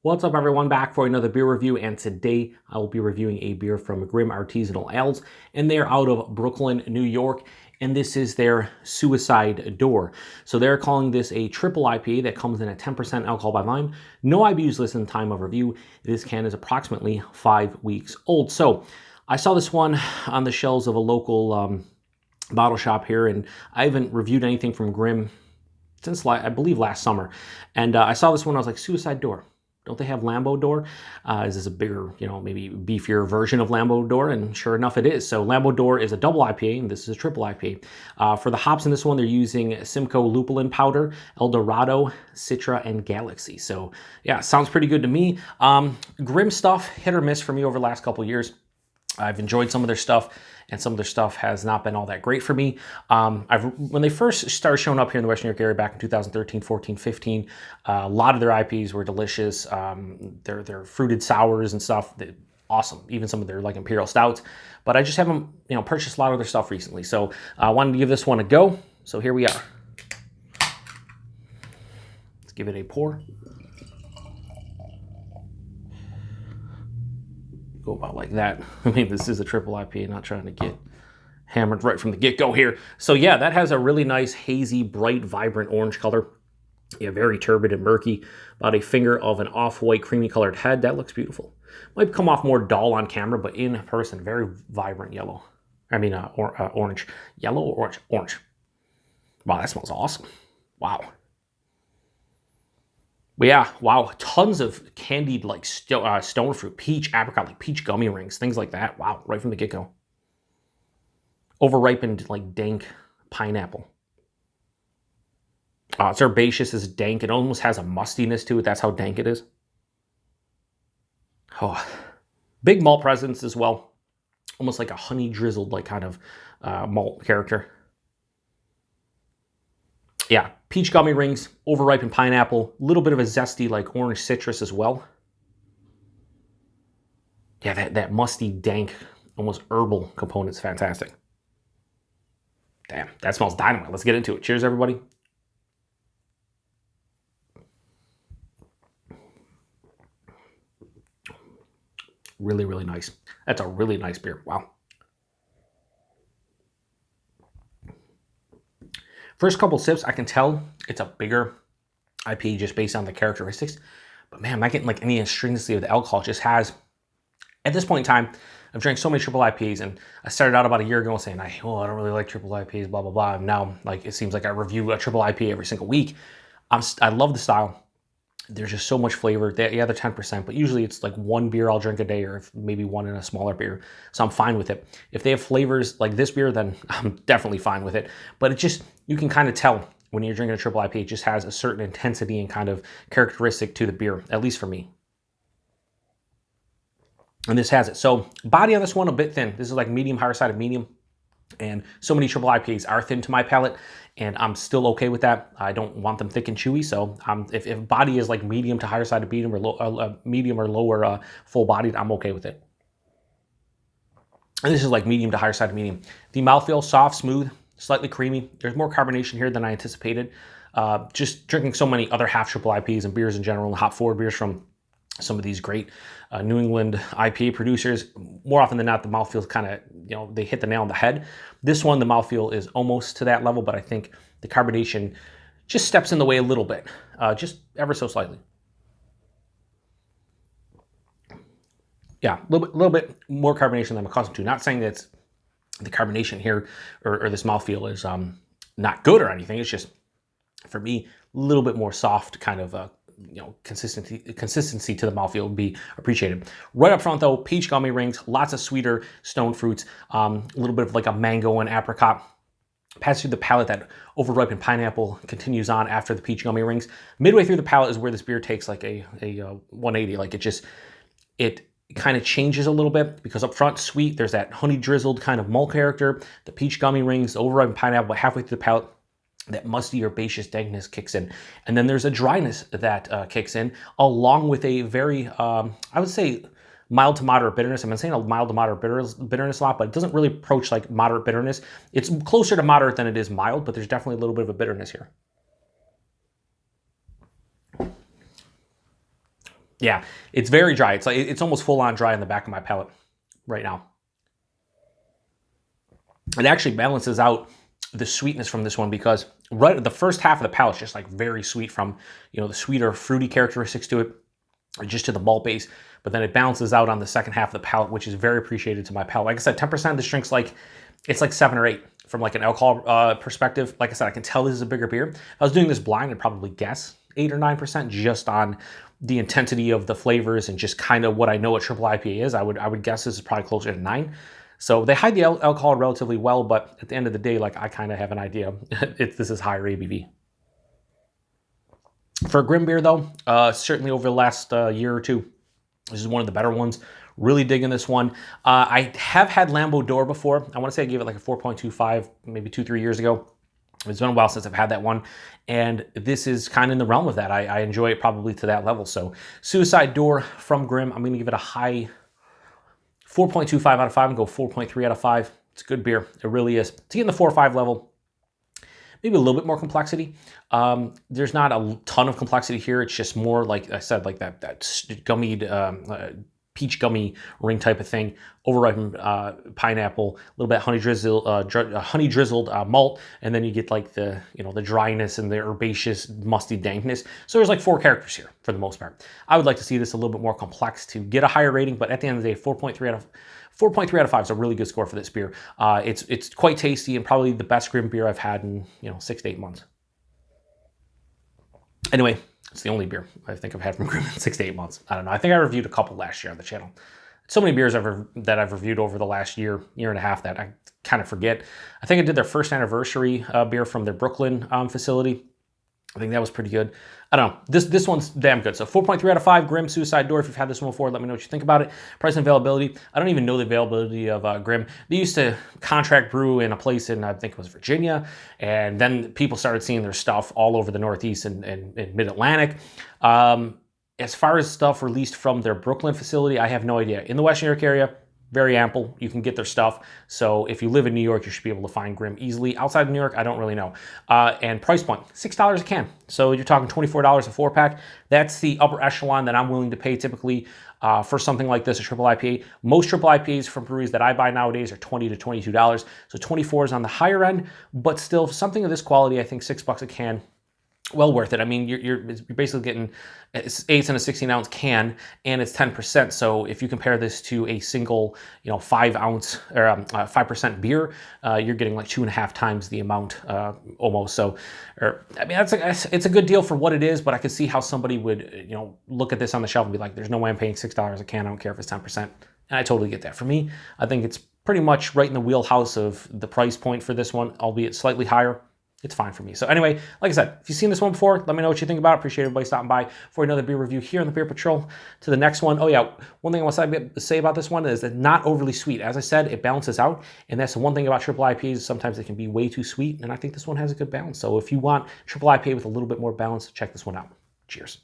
What's up everyone, back for another beer review, and today I will be reviewing a beer from Grimm Artisanal Ales, and they're out of Brooklyn, New York, and this is their Suicide Door. So they're calling this a triple IPA that comes in at 10% alcohol by volume. No IBUs listed in the time of review. This can is approximately 5 weeks old. So I saw this one on the shelves of a local bottle shop here, and I haven't reviewed anything from Grimm since I believe last summer. And I saw this one, I was like, Suicide Door. Don't they have Lambo Door? Is this a bigger, maybe beefier version of Lambo Door? And sure enough, it is. So Lambo Door is a double IPA, and this is a triple IPA. For the hops in this one, they're using Simcoe Lupulin Powder, Dorado, Citra, and Galaxy. So yeah, sounds pretty good to me. Grimm stuff, hit or miss for me over the last couple years. I've enjoyed some of their stuff, and some of their stuff has not been all that great for me. When they first started showing up here in the Western New York area back in 2013, 14, 15, a lot of their IPs were delicious. Their fruited sours and stuff, awesome. Even some of their like imperial stouts. But I just haven't purchased a lot of their stuff recently. So I wanted to give this one a go. So here we are. Let's give it a pour. Go about like that. I mean, this is a triple IPA, not trying to get hammered right from the get-go here. So yeah, that has a really nice, hazy, bright, vibrant orange color. Yeah, very turbid and murky. About a finger of an off-white, creamy colored head. That looks beautiful. Might come off more dull on camera, but in person, very vibrant yellow. I mean, orange. Yellow or orange? Orange. Wow, that smells awesome. Wow. But yeah, wow, tons of candied like stone fruit, peach, apricot, like peach gummy rings, things like that. Wow, right from the get-go. Overripened like dank pineapple. It's herbaceous, it's dank. It almost has a mustiness to it. That's how dank it is. Oh, big malt presence as well. Almost like a honey drizzled like kind of malt character. Yeah, peach gummy rings, overripened pineapple, a little bit of a zesty like orange citrus as well. Yeah, that musty, dank, almost herbal component's fantastic. Damn, that smells dynamite. Let's get into it. Cheers, everybody. Really, really nice. That's a really nice beer. Wow. First couple sips, I can tell it's a bigger IPA just based on the characteristics. But man, I'm not getting like any astringency of the alcohol. It just has, at this point in time, I've drank so many triple IPAs, and I started out about a year ago saying, I don't really like triple IPAs, blah, blah, blah. And now like it seems like I review a triple IPA every single week. I love the style. There's just so much flavor. Yeah, they're 10%, but usually it's like one beer I'll drink a day, or maybe one in a smaller beer. So I'm fine with it. If they have flavors like this beer, then I'm definitely fine with it. But it just, you can kind of tell when you're drinking a triple IPA, it just has a certain intensity and kind of characteristic to the beer, at least for me. And this has it. So body on this one, a bit thin. This is like medium, higher side of medium. And so many triple IPAs are thin to my palate, and I'm still okay with that. I don't want them thick and chewy, so if body is like medium to higher side of medium, or medium or lower full bodied, I'm okay with it. And this is like medium to higher side of medium. The mouthfeel, soft, smooth, slightly creamy. There's more carbonation here than I anticipated. Just drinking so many other half triple IPAs and beers in general, and hop forward beers from some of these great New England IPA producers, more often than not, the mouthfeel is kind of, they hit the nail on the head. This one, the mouthfeel is almost to that level, but I think the carbonation just steps in the way a little bit, just ever so slightly. Yeah, a little bit more carbonation than I'm accustomed to. Not saying that the carbonation here or this mouthfeel is not good or anything. It's just, for me, a little bit more soft kind of consistency to the mouthfeel would be appreciated. Right up front though, peach gummy rings, lots of sweeter stone fruits, a little bit of like a mango and apricot. Pass through the palate, that overripened pineapple continues on after the peach gummy rings. Midway through the palate is where this beer takes like a 180. Like it kind of changes a little bit, because up front, sweet, there's that honey drizzled kind of malt character, the peach gummy rings, the overripened pineapple, but halfway through the palate, that musty herbaceous dankness kicks in. And then there's a dryness that kicks in, along with a very, I would say, mild to moderate bitterness. I've been saying a mild to moderate bitterness a lot, but it doesn't really approach like moderate bitterness. It's closer to moderate than it is mild, but there's definitely a little bit of a bitterness here. Yeah, it's very dry. It's like it's almost full on dry on the back of my palate right now. It actually balances out the sweetness from this one because right the first half of the palate is just like very sweet from, you know, the sweeter fruity characteristics to it, just to the malt base, but then it balances out on the second half of the palate, which is very appreciated to my palate. Like I said, 10% of this drink's like, it's like 7 or 8 from like an alcohol perspective. Like I said, I can tell this is a bigger beer. If I was doing this blind, I'd probably guess 8 or 9% just on the intensity of the flavors and just kind of what I know a triple IPA is. I would guess this is probably closer to 9. So they hide the alcohol relatively well, but at the end of the day, like I kind of have an idea if this is higher ABV. For a Grimm beer though, certainly over the last year or two, this is one of the better ones. Really digging this one. I have had Lambo Door before. I want to say I gave it like a 4.25, maybe 2-3 years ago. It's been a while since I've had that one, and this is kind of in the realm of that. I enjoy it probably to that level. So Suicide Door from Grimm, I'm going to give it a high 4.25 out of 5 and go 4.3 out of 5. It's a good beer. It really is. To get in the 4 or 5 level, maybe a little bit more complexity. There's not a ton of complexity here. It's just more, like I said, like that gummied, peach gummy ring type of thing, overripened pineapple, a little bit honey drizzled malt, and then you get like the, you know, the dryness and the herbaceous musty dankness. So there's like 4 characters here for the most part. I would like to see this a little bit more complex to get a higher rating, but at the end of the day, 4.3 out of 5 is a really good score for this beer. It's quite tasty and probably the best Grimm beer I've had in, you know, 6 to 8 months. Anyway, it's the only beer I think I've had from Grimm in 6 to 8 months. I don't know. I think I reviewed a couple last year on the channel. So many beers that I've reviewed over the last year and a half that I kind of forget. I think I did their first anniversary beer from their Brooklyn facility. I think that was pretty good. I don't know. This one's damn good. So 4.3 out of 5, Grimm Suicide Door. If you've had this one before, let me know what you think about it. Price and availability. I don't even know the availability of Grimm. They used to contract brew in a place in, I think it was Virginia, and then people started seeing their stuff all over the Northeast and Mid-Atlantic. As far as stuff released from their Brooklyn facility, I have no idea. In the Western New York area, very ample. You can get their stuff. So if you live in New York, you should be able to find Grimm easily. Outside of New York, I don't really know. And price point, $6 a can. So you're talking $24 a 4-pack. That's the upper echelon that I'm willing to pay typically for something like this, a triple IPA. Most triple IPAs from breweries that I buy nowadays are $20 to $22. So 24 is on the higher end, but still something of this quality, I think $6 a can, well worth it. I mean, you're basically getting 8 in a 16-ounce can, and it's 10%. So if you compare this to a single, you know, 5-ounce or 5% beer, you're getting like 2.5 times the amount almost. So, I mean, it's a good deal for what it is. But I could see how somebody would, you know, look at this on the shelf and be like, "There's no way I'm paying $6 a can. I don't care if it's 10%." And I totally get that. For me, I think it's pretty much right in the wheelhouse of the price point for this one, albeit slightly higher. It's fine for me. So anyway, like I said, if you've seen this one before, let me know what you think about it. Appreciate everybody stopping by for another beer review here on the Beer Patrol. To the next one. Oh yeah, one thing I want to say about this one is that not overly sweet. As I said, it balances out, and that's the one thing about triple IPAs. Sometimes they can be way too sweet, and I think this one has a good balance. So if you want triple IPA with a little bit more balance, check this one out. Cheers.